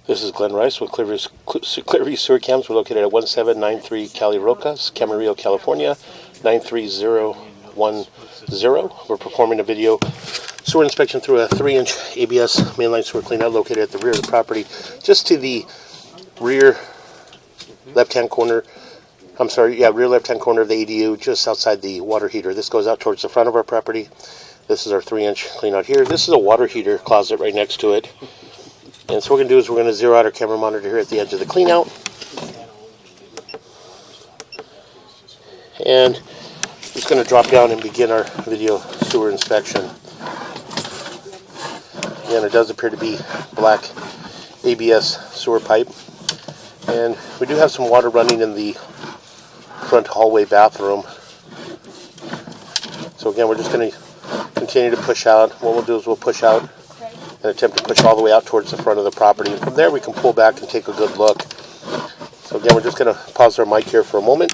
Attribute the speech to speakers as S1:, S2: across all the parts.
S1: This is Glenn Rice with Clearview Sewer Cams. We're located at 1793 Calle, Rocas, Camarillo, California, 93010. We're performing a video sewer inspection through a 3-inch ABS mainline sewer cleanout located at the rear of the property, just to the rear left-hand corner. Rear left-hand corner of the ADU, just outside the water heater. This goes out towards the front of our property. This is our 3-inch cleanout here. This is a water heater closet right next to it. And so what we're going to do is we're going to zero out our camera monitor here at the edge of the cleanout. And just going to drop down and begin our video sewer inspection. Again, it does appear to be black ABS sewer pipe. And we do have some water running in the front hallway bathroom. So again, we're just going to continue to push out. What we'll do is we'll push out and attempt to push all the way out towards the front of the property. And from there we can pull back and take a good look. So again, we're just going to pause our mic here for a moment.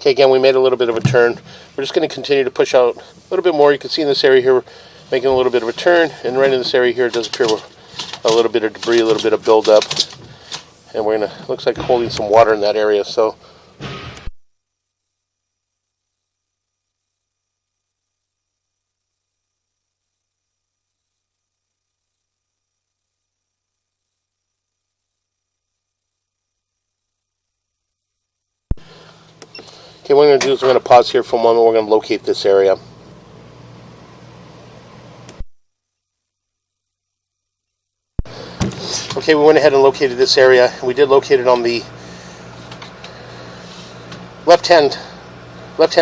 S1: Okay, again, we made a little bit of a turn. We're just going to continue to push out a little bit more. You can see in this area here, we're making a little bit of a turn. And right in this area here, it does appear a little bit of debris, a little bit of buildup. And we're going to, looks like holding some water in that area. So okay, what we're going to do is we're going to pause here for a moment. We're going to locate this area. Okay, we went ahead and located this area. We did locate it on the left-hand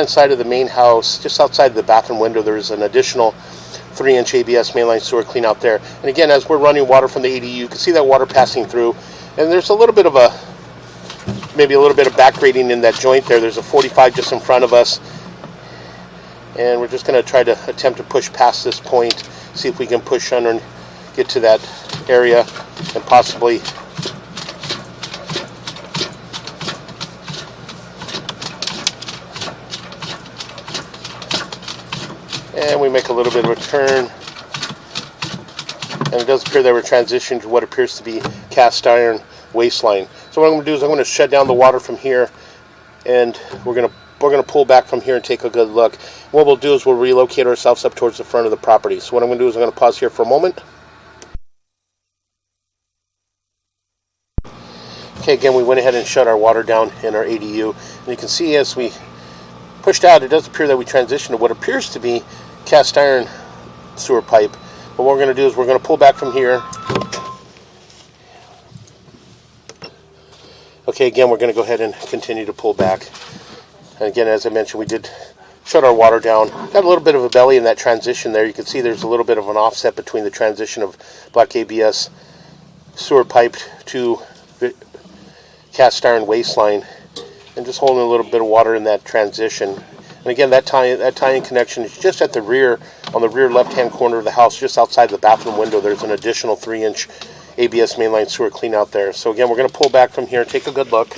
S1: side of the main house, just outside the bathroom window. There is an additional 3-inch ABS mainline sewer clean out there. And again, as we're running water from the ADU, you can see that water passing through. And there's a little bit of maybe a little bit of back grading in that joint there. There's a 45 just in front of us. And we're just going to try to attempt to push past this point, see if we can push under and get to that area and possibly and we make a little bit of a turn, and it does appear that we're transitioning to what appears to be cast iron waistline. So what I'm going to do is I'm going to shut down the water from here, and we're going to pull back from here and take a good look. What we'll do is we'll relocate ourselves up towards the front of the property. So what I'm going to do is I'm going to pause here for a moment. Okay, again, we went ahead and shut our water down in our ADU. And you can see as we pushed out, it does appear that we transitioned to what appears to be cast iron sewer pipe. But what we're going to do is we're going to pull back from here. Okay, again, we're going to go ahead and continue to pull back. And again, as I mentioned, we did shut our water down. Got a little bit of a belly in that transition there. You can see there's a little bit of an offset between the transition of black ABS sewer pipe to the cast iron waistline, and just holding a little bit of water in that transition. And again, that tie-in connection is just at the rear, on the rear left-hand corner of the house, just outside the bathroom window. There's an additional 3-inch ABS mainline sewer clean out there. So again, we're going to pull back from here and take a good look.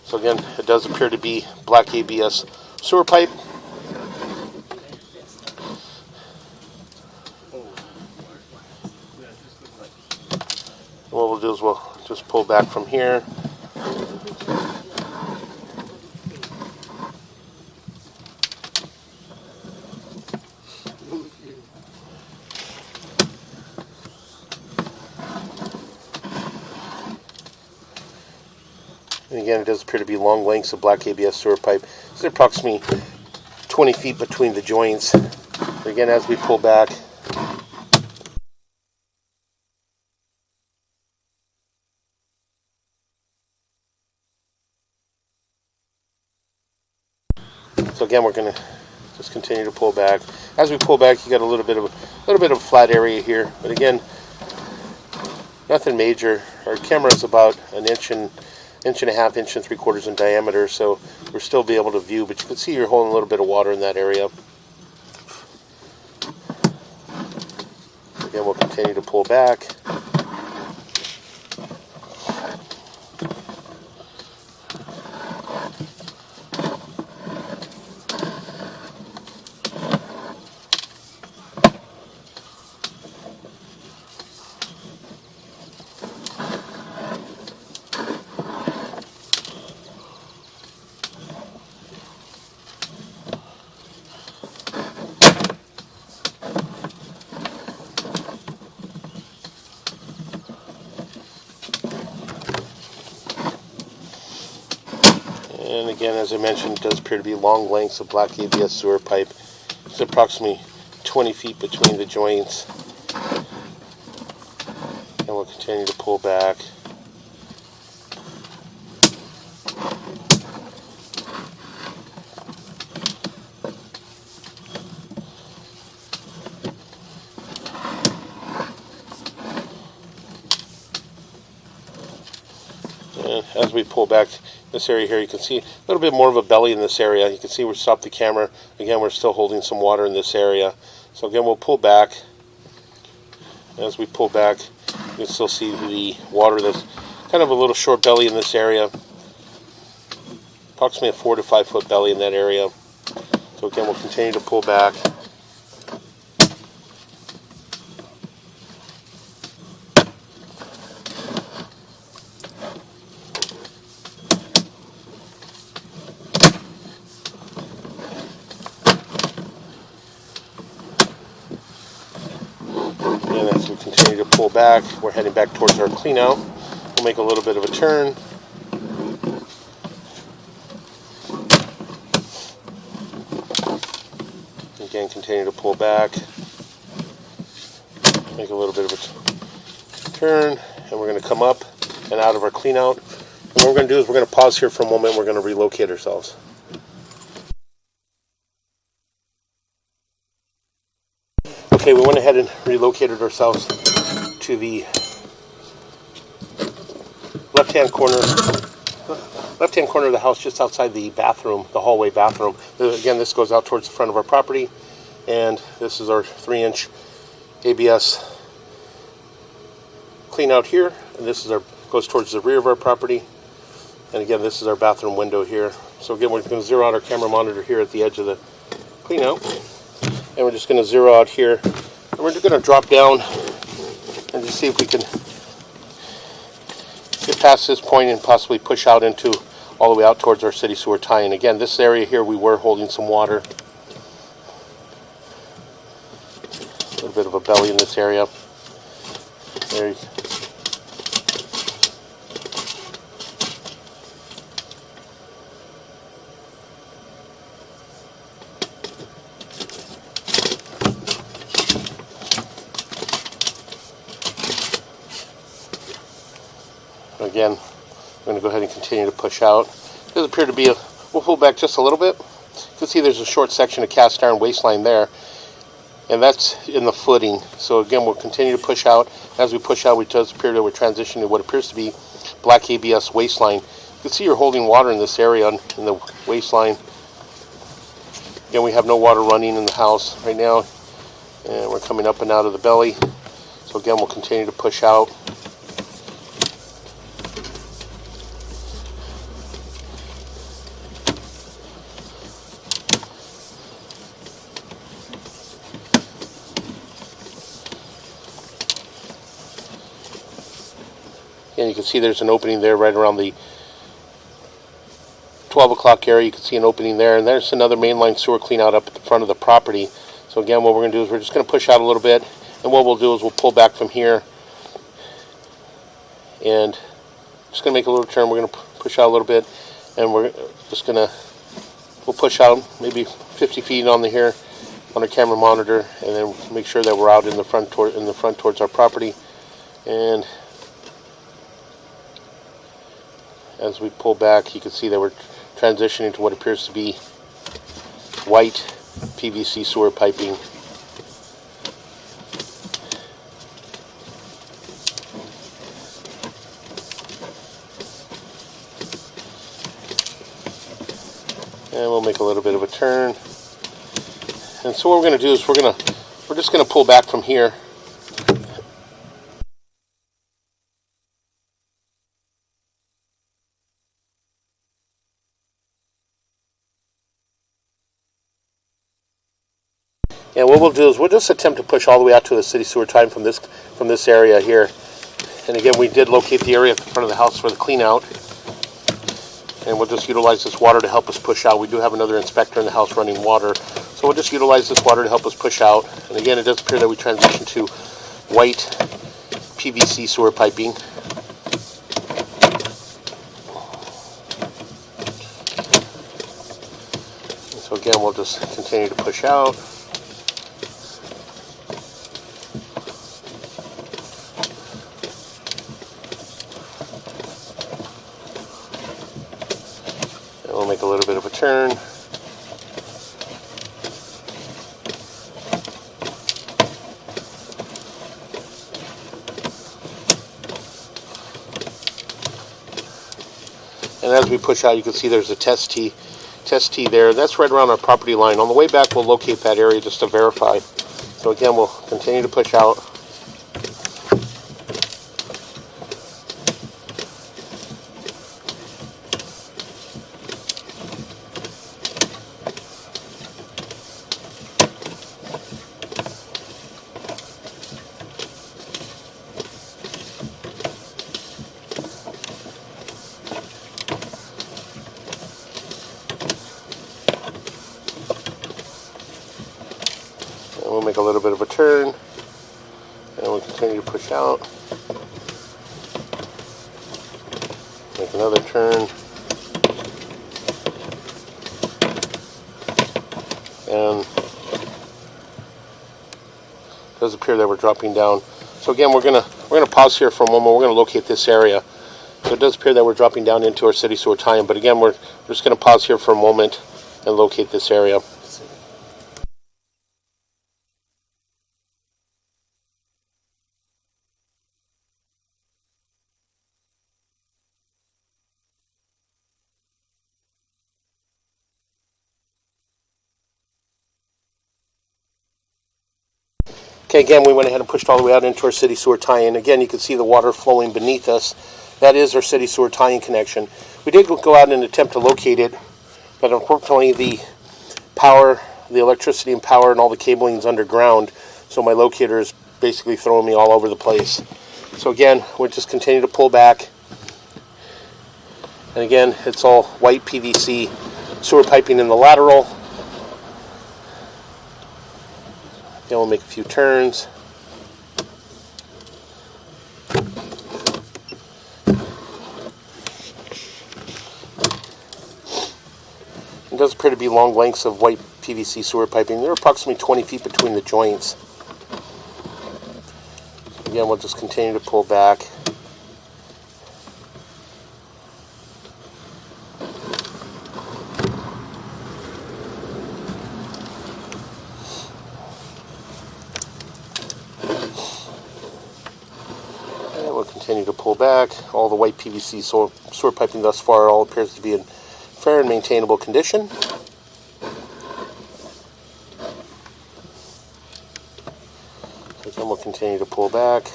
S1: So again, it does appear to be black ABS sewer pipe. What we'll do is we'll just pull back from here. And again, it does appear to be long lengths of black ABS sewer pipe. It's approximately 20 feet between the joints. Again, as we pull back, so again, we're going to just continue to pull back. As we pull back, you got a little bit of a flat area here, but again, nothing major. Our camera is about an inch and a half, inch and 3/4 in diameter, so we'll still be able to view, but you can see you're holding a little bit of water in that area. Again, we'll continue to pull back. And again, as I mentioned, it does appear to be long lengths of black ABS sewer pipe. It's approximately 20 feet between the joints. And we'll continue to pull back. And as we pull back this area here, you can see a little bit more of a belly in this area. You can see we stopped the camera. Again, we're still holding some water in this area. So again, we'll pull back. As we pull back, you can still see the water. That's kind of a little short belly in this area. Approximately a 4 to 5 foot belly in that area. So again, we'll continue to pull back. And as we continue to pull back, we're heading back towards our clean out. We'll make a little bit of a turn. Again, continue to pull back. Make a little bit of a turn, and we're going to come up and out of our clean out. And what we're going to do is we're going to pause here for a moment. We're going to relocate ourselves. Okay, we went ahead and relocated ourselves to the left-hand corner of the house, just outside the bathroom, the hallway bathroom. Again, this goes out towards the front of our property, and this is our 3-inch ABS clean out here, and this is goes towards the rear of our property. And again, this is our bathroom window here. So again, we're going to zero out our camera monitor here at the edge of the clean out. And we're just going to zero out here, and we're just going to drop down and just see if we can get past this point and possibly push out into all the way out towards our city sewer tie-in. Again, this area here, we were holding some water. A little bit of a belly in this area. There. again, I'm going to go ahead and continue to push out. It does appear to be we'll pull back just a little bit. You can see there's a short section of cast iron waistline there, and that's in the footing. So again, we'll continue to push out. As we push out, it does appear that we're transitioning to what appears to be black ABS waistline. You can see you're holding water in this area in the waistline. Again, we have no water running in the house right now, and we're coming up and out of the belly. So again, we'll continue to push out. And you can see there's an opening there right around the 12 o'clock area. You can see an opening there, and there's another mainline sewer clean out up at the front of the property. So again, what we're going to do is we're just going to push out a little bit, and what we'll do is we'll pull back from here, and just going to make a little turn. We're going to push out a little bit, and we're just going to we'll push out maybe 50 feet on here on our camera monitor, and then make sure that we're out in the front towards our property. And as we pull back, you can see that we're transitioning to what appears to be white PVC sewer piping. And we'll make a little bit of a turn. And so what we're going to do is we're just going to pull back from here. And what we'll do is we'll just attempt to push all the way out to the city sewer tie from this area here. And again, we did locate the area at the front of the house for the clean out. And we'll just utilize this water to help us push out. We do have another inspector in the house running water. So we'll just utilize this water to help us push out. And again, it does appear that we transition to white PVC sewer piping. And so again, we'll just continue to push out. We'll make a little bit of a turn. And as we push out, you can see there's a test tee there. That's right around our property line. On the way back, we'll locate that area just to verify. So again, we'll continue to push out. We'll make a little bit of a turn, and we'll continue to push out. Make another turn, and it does appear that we're dropping down. So again, we're gonna pause here for a moment. We're gonna locate this area. So it does appear that we're dropping down into our city sewer tie-in, but again, we're just gonna pause here for a moment and locate this area. Okay, again, we went ahead and pushed all the way out into our city sewer tie-in. Again, you can see the water flowing beneath us. That is our city sewer tie-in connection. We did go out and attempt to locate it, but unfortunately the power, the electricity and power and all the cabling is underground, so my locator is basically throwing me all over the place. So again, we'll just continue to pull back. And again, it's all white PVC sewer piping in the lateral. Then we'll make a few turns. It does appear to be long lengths of white PVC sewer piping. There are approximately 20 feet between the joints. Again, we'll just continue to pull back. continue to pull back. All the white PVC sewer piping thus far all appears to be in fair and maintainable condition. So then we'll continue to pull back.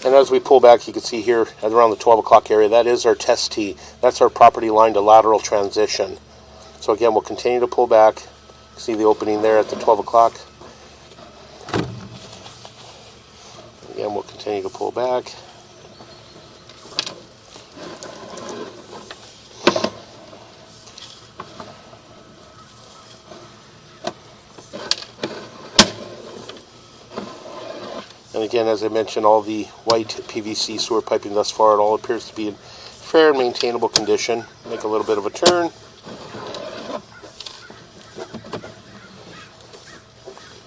S1: And as we pull back, you can see here at around the 12 o'clock area, that is our test tee. That's our property line to lateral transition. So again, we'll continue to pull back. See the opening there at the 12 o'clock. Again, we'll continue to pull back. And again, as I mentioned, all the white PVC sewer piping thus far, it all appears to be in fair and maintainable condition. Make a little bit of a turn.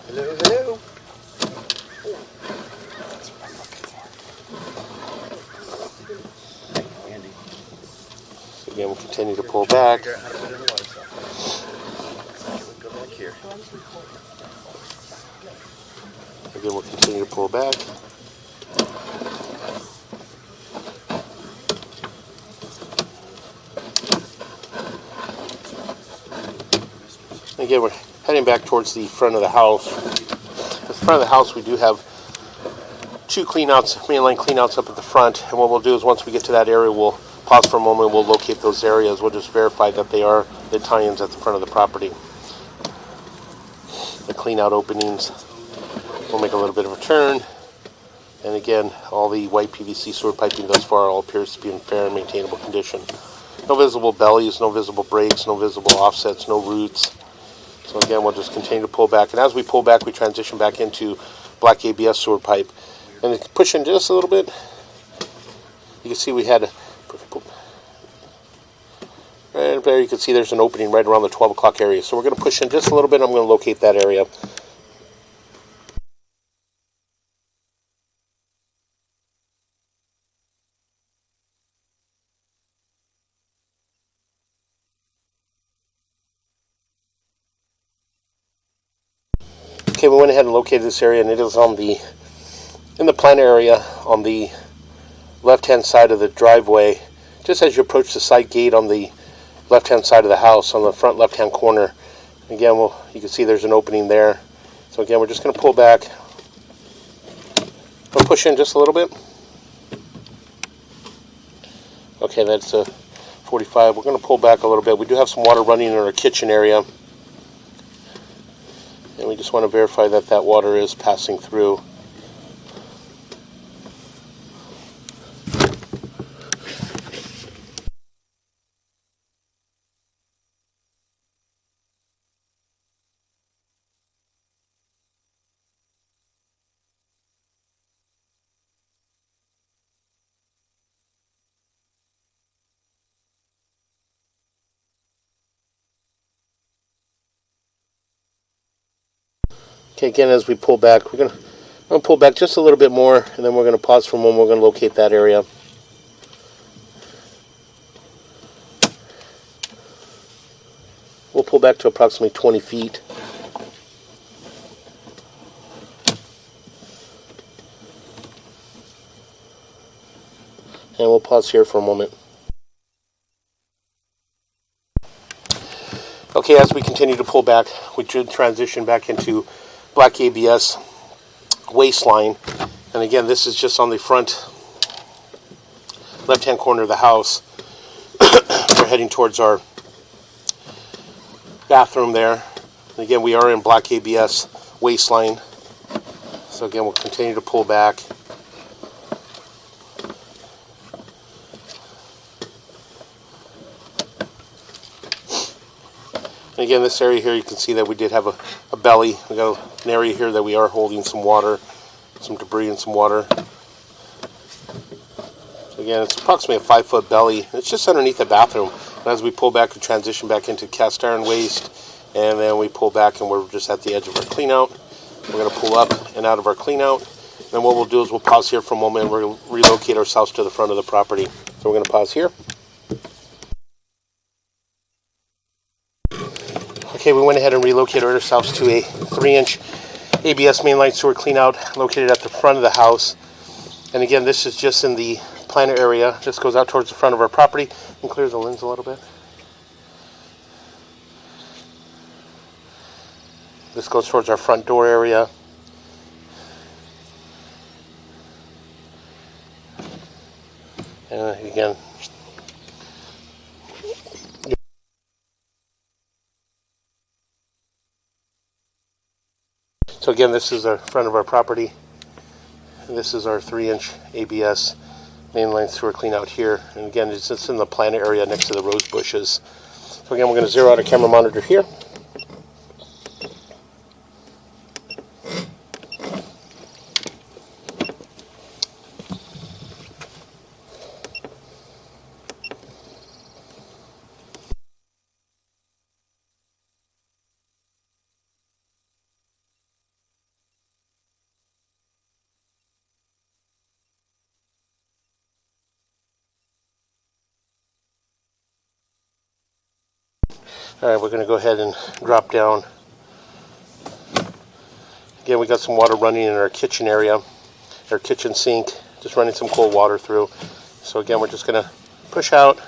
S2: Hello, hello.
S1: So again, we'll continue to pull back. Again, we'll continue to pull back. Again, we're heading back towards the front of the house. At the front of the house, we do have two cleanouts, mainline cleanouts up at the front. And what we'll do is once we get to that area, we'll pause for a moment. We'll locate those areas. We'll just verify that they are the tie-ins at the front of the property. The cleanout openings. We'll make a little bit of a turn. And again, all the white PVC sewer piping thus far all appears to be in fair and maintainable condition. No visible bellies, no visible breaks, no visible offsets, no roots. So again, we'll just continue to pull back. And as we pull back, we transition back into black ABS sewer pipe. And push in just a little bit. You can see we had right there, you can see there's an opening right around the 12 o'clock area. So we're going to push in just a little bit. I'm going to locate that area. Okay, we went ahead and located this area, and it is in the plant area on the left-hand side of the driveway, just as you approach the side gate on the left-hand side of the house, on the front left-hand corner. Again, you can see there's an opening there. So again, we're just going to pull back. We'll push in just a little bit. Okay, that's a 45. We're going to pull back a little bit. We do have some water running in our kitchen area. And we just want to verify that that water is passing through. Okay, again, as we pull back, I'm going to pull back just a little bit more, and then we're going to pause for a moment. We're going to locate that area. We'll pull back to approximately 20 feet. And we'll pause here for a moment. Okay, as we continue to pull back, we should transition back into black ABS waistline. And again, this is just on the front left-hand corner of the house. We're heading towards our bathroom there. And again, we are in black ABS waistline. So again, we'll continue to pull back. And again, this area here, you can see that we did have a belly. We got an area here that we are holding some water, some debris and some water. So again, it's approximately a 5-foot belly. It's just underneath the bathroom. And as we pull back, we transition back into cast iron waste. And then we pull back and we're just at the edge of our clean out. We're going to pull up and out of our clean out. And what we'll do is we'll pause here for a moment and we're going to relocate ourselves to the front of the property. So we're going to pause here. Okay, we went ahead and relocated ourselves to a 3-inch ABS mainline sewer cleanout located at the front of the house. And again, this is just in the planter area. This goes out towards the front of our property and clear the lens a little bit. This goes towards our front door area. And again, so again, this is the front of our property. And this is our 3-inch ABS mainline sewer clean out here. And again, it's in the planter area next to the rose bushes. So again, we're going to zero out a camera monitor here. Alright, we're going to go ahead and drop down. Again, we got some water running in our kitchen area, our kitchen sink, just running some cold water through. So again, we're just going to push out,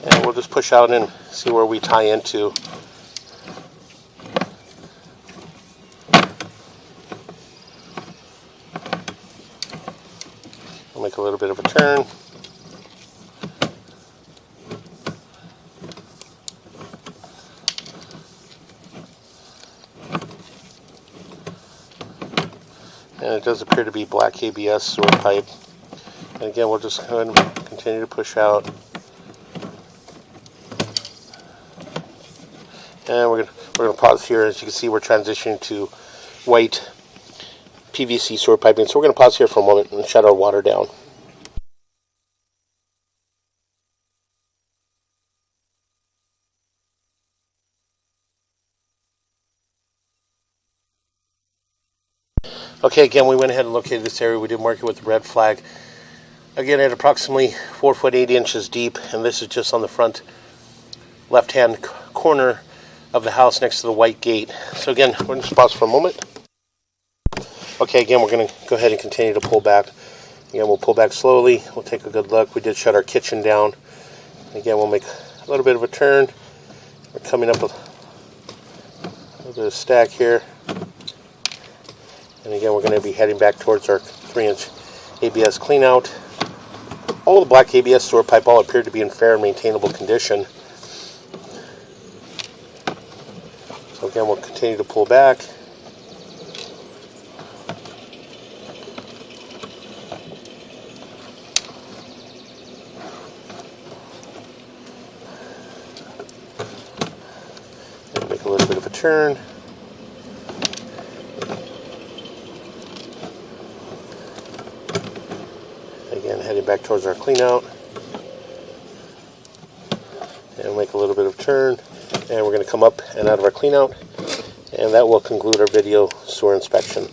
S1: and we'll just push out and see where we tie into. We'll make a little bit of a turn. And it does appear to be black ABS sewer pipe. And again, we'll just go ahead and continue to push out. And we're going to pause here. As you can see, we're transitioning to white PVC sewer piping. So we're going to pause here for a moment and shut our water down. Okay, again, we went ahead and located this area. We did mark it with the red flag. Again, at approximately 4 foot 8 inches deep, and this is just on the front left-hand corner of the house next to the white gate. So again, we're going to pause for a moment. Okay, again, we're going to go ahead and continue to pull back. Again, we'll pull back slowly. We'll take a good look. We did shut our kitchen down. Again, we'll make a little bit of a turn. We're coming up with a little bit of stack here. And again, we're going to be heading back towards our 3-inch ABS cleanout. All of the black ABS sewer pipe all appeared to be in fair and maintainable condition. So again, we'll continue to pull back. And make a little bit of a turn. Again, heading back towards our clean out. And make a little bit of a turn. And we're going to come up and out of our clean out. And that will conclude our video sewer inspection.